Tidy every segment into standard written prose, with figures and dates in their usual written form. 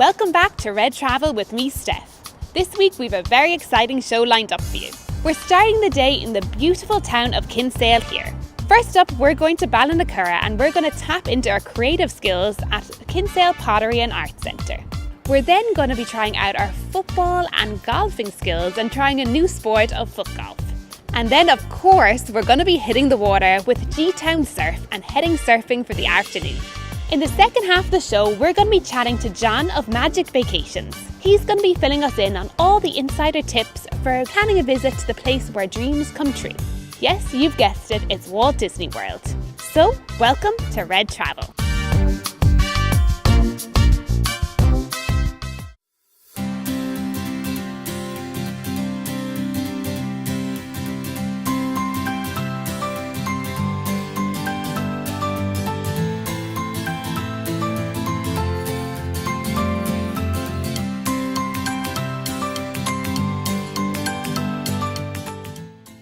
Welcome back to Red Travel with me, Steph. This week we've a very exciting show lined up for you. We're starting the day in the beautiful town of Kinsale here. First up, we're going to Ballinacurra and we're going to tap into our creative skills at Kinsale Pottery and Arts Centre. We're then going to be trying out our football and golfing skills and trying a new sport of footgolf. And then, of course, we're going to be hitting the water with Gtown Surf and heading surfing for the afternoon. In the second half of the show, we're going to be chatting to John of Magic Vacations. He's going to be filling us in on all the insider tips for planning a visit to the place where dreams come true. Yes, you've guessed it, it's Walt Disney World. So, welcome to Red Travel.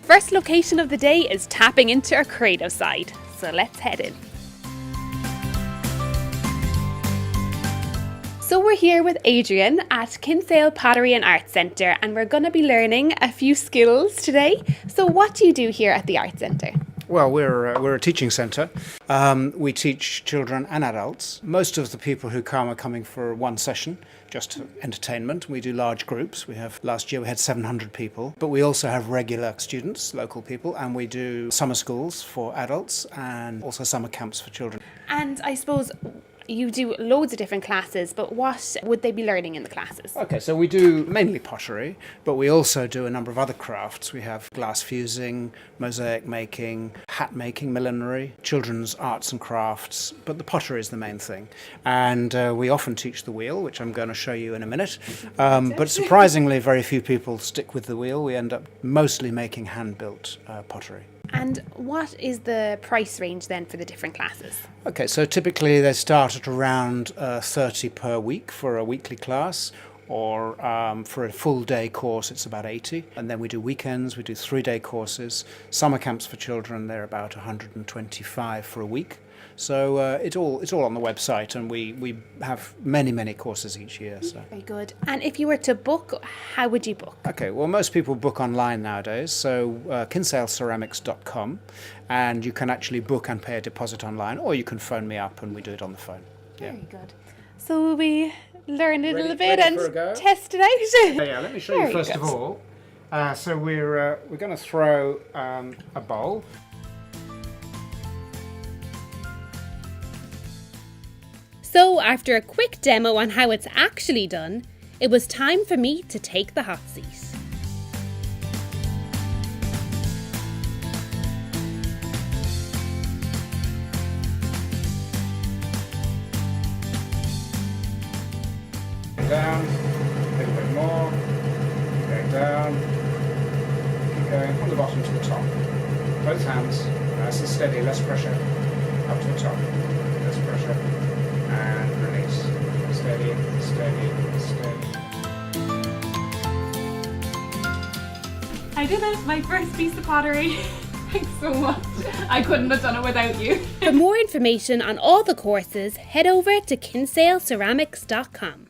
First location of the day is tapping into our creative side, so let's head in. So we're here with Adrian at Kinsale Pottery and Arts Centre and we're going to be learning a few skills today. So what do you do here at the Arts Centre? Well, we're a teaching centre. We teach children and adults. Most of the people who come are coming for one session, just entertainment. We do large groups. Last year we had 700 people, but we also have regular students, local people, and we do summer schools for adults and also summer camps for children. And I suppose you do loads of different classes, but what would they be learning in the classes? Okay, so we do mainly pottery, but we also do a number of other crafts. We have glass fusing, mosaic making, hat making, millinery, children's arts and crafts, but the pottery is the main thing. And we often teach the wheel, which I'm going to show you in a minute. But surprisingly, very few people stick with the wheel. We end up mostly making hand-built pottery. And what is the price range then for the different classes? Okay, so typically they start at around 30 per week for a weekly class, or for a full day course it's about 80. And then we do weekends, we do 3-day courses. Summer camps for children, they're about 125 for a week. So it's all on the website, and we have many courses each year. So. Very good. And if you were to book, how would you book? Okay, well, most people book online nowadays, so KinsaleCeramics.com, and you can actually book and pay a deposit online, or you can phone me up and we do it on the phone. Yeah. Very good. So will we learn it a little bit ready and test it out? Yeah, let me show you first of all. So we're going to throw a bowl. So after a quick demo on how it's actually done, it was time for me to take the hot seat. Down, a little bit more, going down, keep going from the bottom to the top. Both hands, nice and steady, less pressure, up to the top, less pressure. And release. Steady, steady, steady. I did it, my first piece of pottery. Thanks so much. I couldn't have done it without you. For more information on all the courses, head over to KinsaleCeramics.com.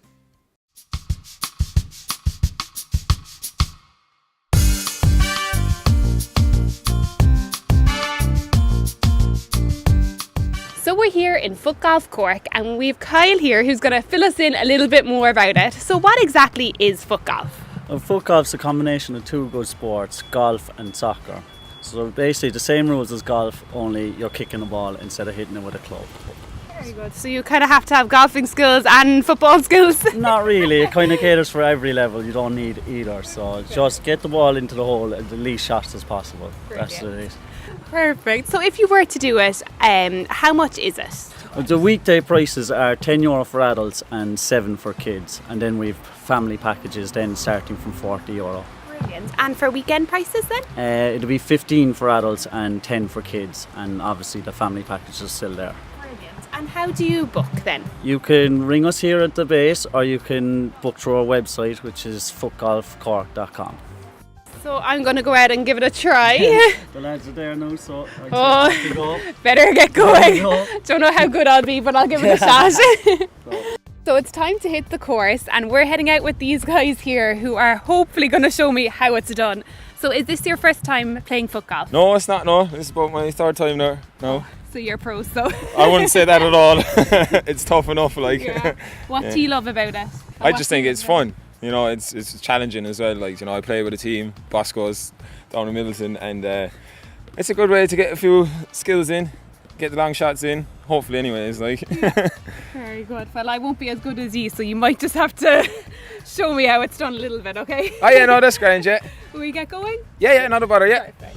So we're here in Footgolf Cork and we've Kyle here who's going to fill us in a little bit more about it. So what exactly is footgolf? Well, footgolf's a combination of two good sports, golf and soccer. So basically the same rules as golf, only you're kicking a ball instead of hitting it with a club. Very good. So you kind of have to have golfing skills and football skills? Not really. It kind of caters for every level. You don't need either. So just get the ball into the hole at the least shots as possible. Brilliant. That's what it is. Perfect. So if you were to do it, how much is it? Well, the weekday prices are €10 for adults and €7 for kids. And then we've family packages then starting from €40. Brilliant. And for weekend prices then? It'll be 15 for adults and 10 for kids. And obviously the family package is still there. Brilliant. And how do you book then? You can ring us here at the base, or you can book through our website, which is Footgolfcork.com. So I'm going to go out and give it a try. The lads are there now, so better get going. Don't know how good I'll be, but I'll give it a shot. So it's time to hit the course, and we're heading out with these guys here who are hopefully going to show me how it's done. So is this your first time playing foot golf? No, it's not, no. This is about my third time now. No. So you're pros, so. I wouldn't say that at all. It's tough enough, like. Yeah. What do you love about it? I just think it's fun. You know, it's challenging as well. Like, you know, I play with a team, Bosco's down in Middleton, and it's a good way to get a few skills in, get the long shots in, hopefully anyways, like. Very good. Well, I won't be as good as you, so you might just have to show me how it's done a little bit, okay? Oh yeah, no, that's grand, yeah. Will we get going? Yeah, not a bother, yeah. Perfect.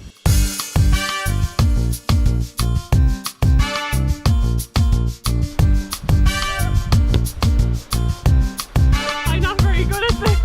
I'm not very good at this.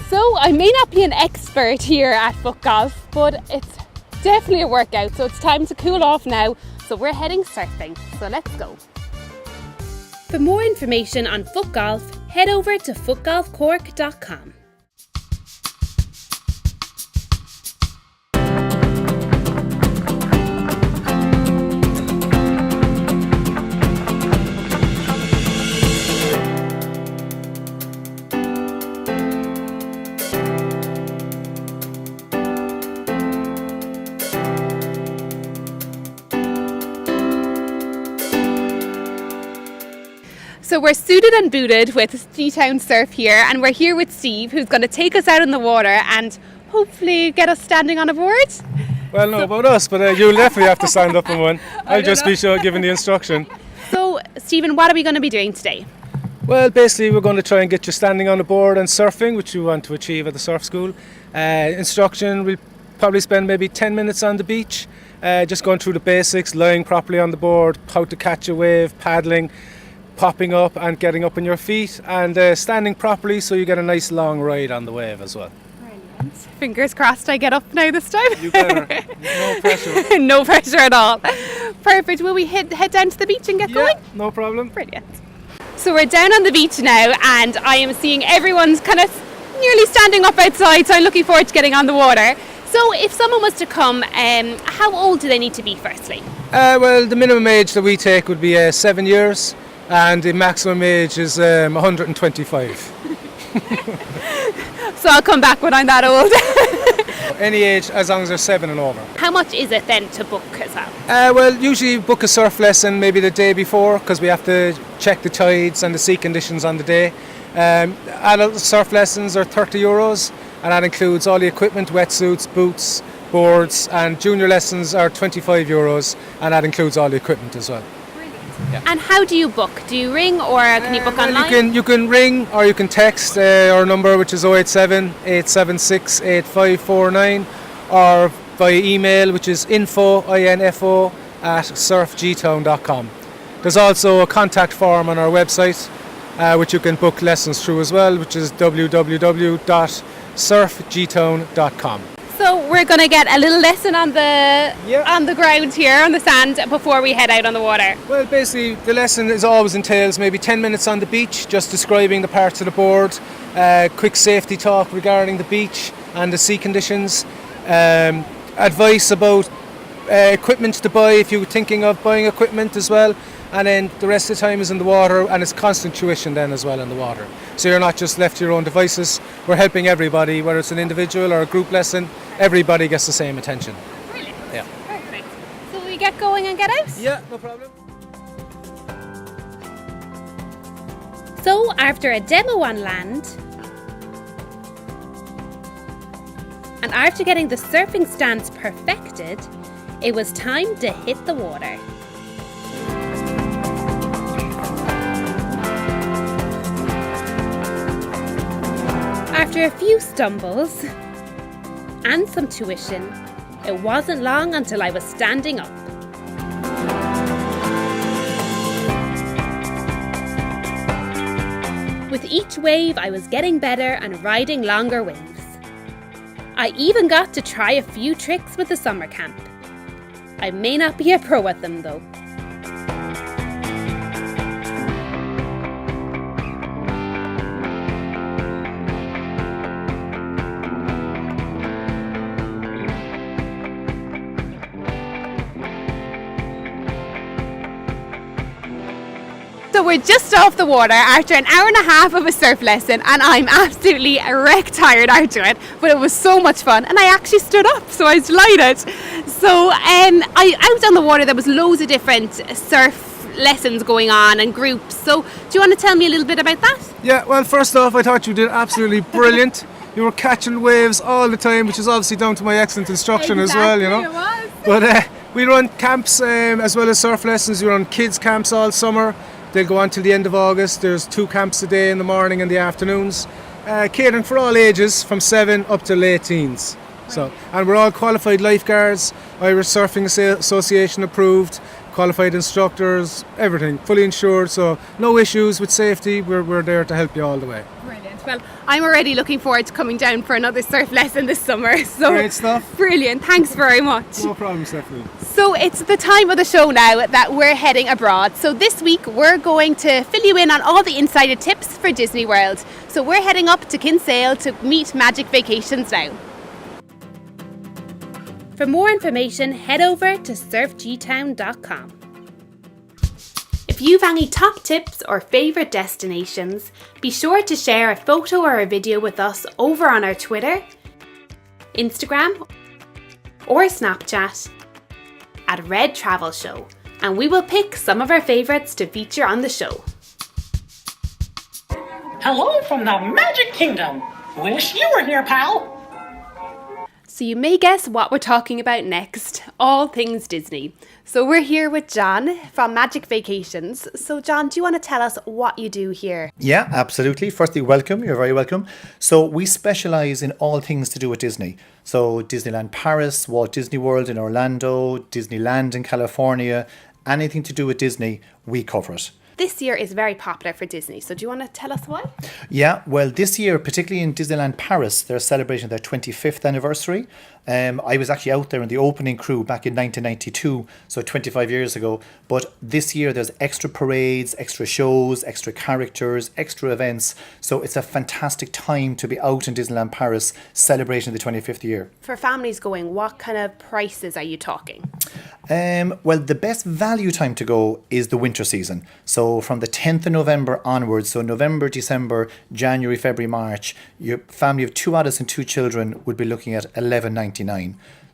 So I may not be an expert here at foot golf, but it's definitely a workout, so it's time to cool off now. So we're heading surfing, so let's go. For more information on foot golf, head over to Footgolfcork.com. So we're suited and booted with Gtown Surf here, and we're here with Steve, who's going to take us out in the water and hopefully get us standing on a board. Well, no, about us, but you'll definitely have to stand up in one. I'll just be giving the instruction. So, Stephen, what are we going to be doing today? Well, basically, we're going to try and get you standing on a board and surfing, which you want to achieve at the surf school. Instruction, we'll probably spend maybe 10 minutes on the beach, just going through the basics, lying properly on the board, how to catch a wave, paddling, popping up and getting up on your feet, and standing properly so you get a nice long ride on the wave as well. Brilliant. Fingers crossed I get up now this time. You better. No pressure. No pressure at all. Perfect. Will we head down to the beach and get going? No problem. Brilliant. So we're down on the beach now, and I am seeing everyone's kind of nearly standing up outside, so I'm looking forward to getting on the water. So if someone was to come, how old do they need to be firstly? Well, the minimum age that we take would be 7 years. And the maximum age is 125. So I'll come back when I'm that old. Any age as long as they're 7 and over. How much is it then to book as well? Well, usually book a surf lesson maybe the day before, because we have to check the tides and the sea conditions on the day. Adult surf lessons are €30, and that includes all the equipment, wetsuits, boots, boards, and junior lessons are €25, and that includes all the equipment as well. Yeah. And how do you book? Do you ring or can you book online? You can ring or you can text our number, which is 087 876 8549, or by email, which is info@surfgtown.com. There's also a contact form on our website, which you can book lessons through as well, which is www.surfgtown.com. So we're going to get a little lesson on the ground here, on the sand, before we head out on the water. Well, basically the lesson always entails maybe 10 minutes on the beach, just describing the parts of the board, quick safety talk regarding the beach and the sea conditions, advice about equipment to buy if you're thinking of buying equipment as well, and then the rest of the time is in the water, and it's constant tuition then as well in the water. So you're not just left to your own devices. We're helping everybody, whether it's an individual or a group lesson, everybody gets the same attention. Brilliant. Yeah. Perfect. So we get going and get out? Yeah, no problem. So after a demo on land, and after getting the surfing stance perfected, it was time to hit the water. After a few stumbles and some tuition, it wasn't long until I was standing up. With each wave, I was getting better and riding longer waves. I even got to try a few tricks with the summer camp. I may not be a pro at them though. So we're just off the water after an hour and a half of a surf lesson, and I'm absolutely wreck tired after it, but it was so much fun, and I actually stood up, so I was delighted. So out on the water there was loads of different surf lessons going on and groups, so do you want to tell me a little bit about that? Yeah, well, first off, I thought you did absolutely brilliant. You were catching waves all the time, which is obviously down to my excellent instruction as well, you know. It was. But we run camps as well as surf lessons. We run kids camps all summer. They'll go on till the end of August. There's 2 camps a day in the morning and the afternoons, catering for all ages from 7 up to late teens. So, and we're all qualified lifeguards, Irish Surfing Association approved, qualified instructors, everything, fully insured, so no issues with safety. We're there to help you all the way. Brilliant. Well, I'm already looking forward to coming down for another surf lesson this summer. So Great stuff. Brilliant. Thanks very much. No problem, Stephanie. So it's the time of the show now that we're heading abroad. So this week we're going to fill you in on all the insider tips for Disney World. So we're heading up to Kinsale to meet Magic Vacations now. For more information, head over to surfgtown.com. If you've any top tips or favourite destinations, be sure to share a photo or a video with us over on our Twitter, Instagram or Snapchat at Red Travel Show, and we will pick some of our favourites to feature on the show. Hello from the Magic Kingdom. Wish you were here, pal. So you may guess what we're talking about next, all things Disney. So we're here with John from Magic Vacations. So John, do you want to tell us what you do here? Yeah, absolutely. Firstly, welcome. You're very welcome. So we specialise in all things to do with Disney. So Disneyland Paris, Walt Disney World in Orlando, Disneyland in California, anything to do with Disney, we cover it. This year is very popular for Disney, so do you want to tell us why? Yeah, well, this year, particularly in Disneyland Paris, they're celebrating their 25th anniversary. I was actually out there in the opening crew back in 1992, so 25 years ago. But this year there's extra parades, extra shows, extra characters, extra events. So it's a fantastic time to be out in Disneyland Paris celebrating the 25th year. For families going, what kind of prices are you talking? Well, the best value time to go is the winter season. So from the 10th of November onwards, so November, December, January, February, March, your family of 2 adults and 2 children would be looking at $11.99.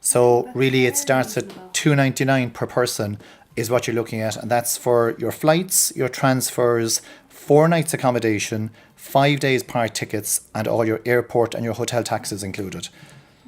So really it starts at $2.99 per person is what you're looking at, and that's for your flights, your transfers, 4 nights accommodation, 5 days park tickets, and all your airport and your hotel taxes included.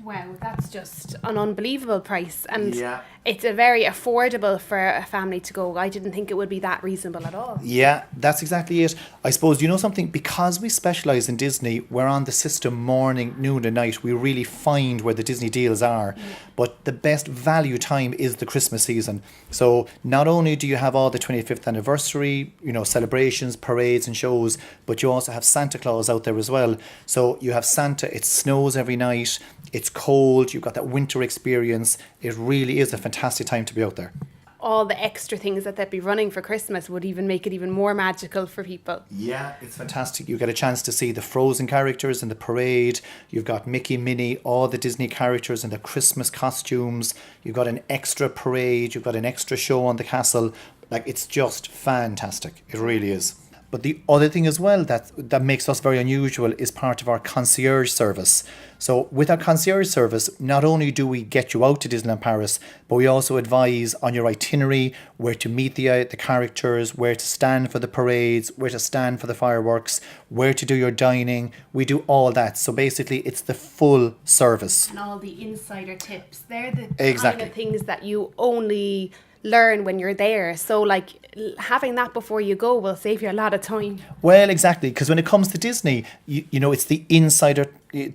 Wow, that's just an unbelievable price, and Yeah. it's a very affordable for a family to go. I didn't think it would be that reasonable at all. Yeah, that's exactly it. I suppose, you know something, because we specialise in Disney, we're on the system morning, noon and night. We really find where the Disney deals are. But the best value time is the Christmas season. So not only do you have all the 25th anniversary, you know, celebrations, parades and shows, but you also have Santa Claus out there as well. So you have Santa, it snows every night, it's cold, you've got that winter experience. It really is a fantastic time to be out there. All the extra things that they'd be running for Christmas would even make it even more magical for people. Yeah, it's fantastic. You get a chance to see the Frozen characters in the parade. You've got Mickey, Minnie, all the Disney characters in the Christmas costumes. You've got an extra parade. You've got an extra show on the castle. Like, it's just fantastic. It really is. But the other thing as well that makes us very unusual is part of our concierge service. So with our concierge service, not only do we get you out to Disneyland Paris, but we also advise on your itinerary, where to meet the characters, where to stand for the parades, where to stand for the fireworks, where to do your dining. We do all that. So basically, it's the full service. And all the insider tips. They're the Exactly. kind of things that you only learn when you're there. So like having that before you go will save you a lot of time. Well, exactly, because when it comes to Disney, you know, it's the insider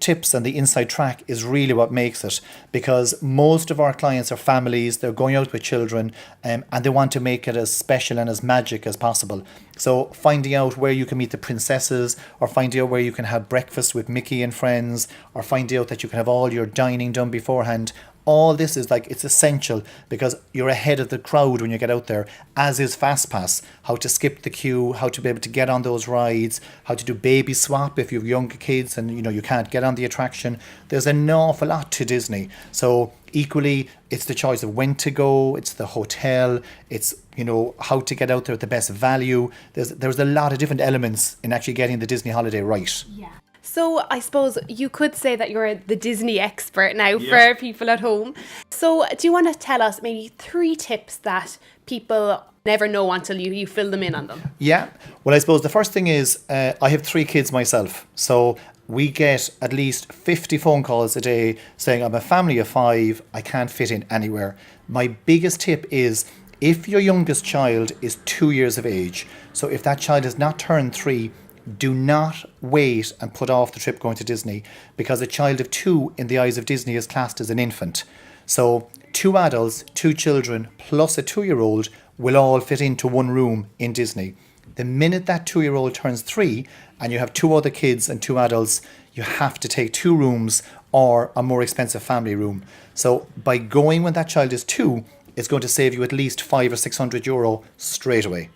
tips and the inside track is really what makes it, because most of our clients are families, they're going out with children, and they want to make it as special and as magic as possible. So finding out where you can meet the princesses, or finding out where you can have breakfast with Mickey and friends, or finding out that you can have all your dining done beforehand, all this is like, it's essential, because you're ahead of the crowd when you get out there, as is FastPass. How to skip the queue, how to be able to get on those rides, how to do baby swap if you have younger kids and you know you can't get on the attraction. There's an awful lot to Disney. So equally, it's the choice of when to go, it's the hotel, it's, you know, how to get out there at the best value. There's a lot of different elements in actually getting the Disney holiday right. Yeah. So I suppose you could say that you're the Disney expert now for people at home. So do you want to tell us maybe 3 tips that people never know until you fill them in on them? Yeah. Well, I suppose the first thing is I have 3 kids myself. So we get at least 50 phone calls a day saying, I'm a family of 5, I can't fit in anywhere. My biggest tip is, if your youngest child is 2 years of age, so if that child has not turned 3, do not wait and put off the trip going to Disney, because a child of 2 in the eyes of Disney is classed as an infant. So 2 adults, 2 children plus a 2-year-old will all fit into one room in Disney. The minute that 2-year-old turns 3 and you have 2 other kids and 2 adults, you have to take 2 rooms or a more expensive family room. So by going when that child is 2, it's going to save you at least €500 or €600 straight away.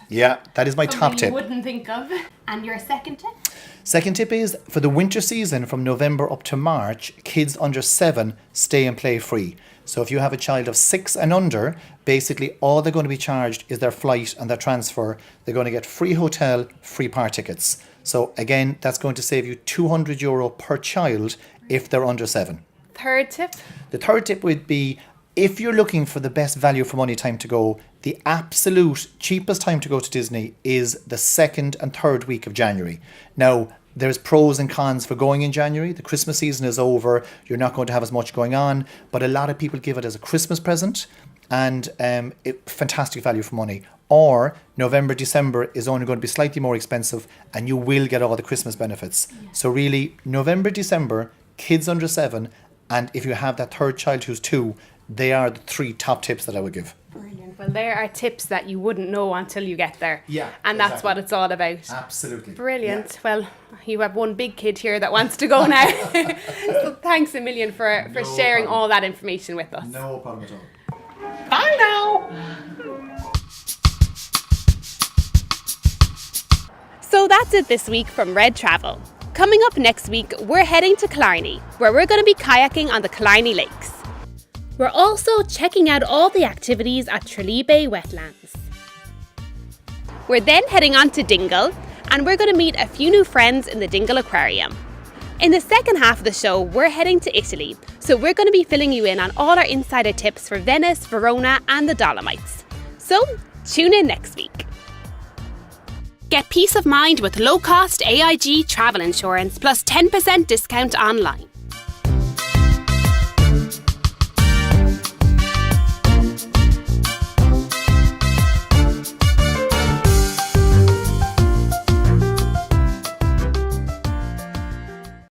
Yeah, that is my top tip. You wouldn't think of. And your second tip? Second tip is, for the winter season from November up to March, kids under 7 stay and play free. So if you have a child of 6 and under, basically all they're going to be charged is their flight and their transfer. They're going to get free hotel, free park tickets. So again, that's going to save you €200 per child if they're under 7. Third tip? The third tip would be, if you're looking for the best value for money time to go, the absolute cheapest time to go to Disney is the 2nd and 3rd week of January. Now, there's pros and cons for going in January. The Christmas season is over. You're not going to have as much going on, but a lot of people give it as a Christmas present, and fantastic value for money. Or November, December is only going to be slightly more expensive, and you will get all the Christmas benefits. Yeah. So really, November, December, kids under 7, and if you have that 3rd child who's 2, they are the 3 top tips that I would give. Brilliant. Well, there are tips that you wouldn't know until you get there. Yeah. And that's what it's all about. Absolutely. Brilliant. Yeah. Well, you have one big kid here that wants to go now. So thanks a million for sharing all that information with us. No problem at all. Bye now. So that's it this week from Red Travel. Coming up next week, we're heading to Killarney, where we're going to be kayaking on the Killarney Lakes. We're also checking out all the activities at Tralee Bay Wetlands. We're then heading on to Dingle, and we're going to meet a few new friends in the Dingle Aquarium. In the second half of the show, we're heading to Italy, so we're going to be filling you in on all our insider tips for Venice, Verona and the Dolomites. So, tune in next week. Get peace of mind with low-cost AIG travel insurance plus 10% discount online.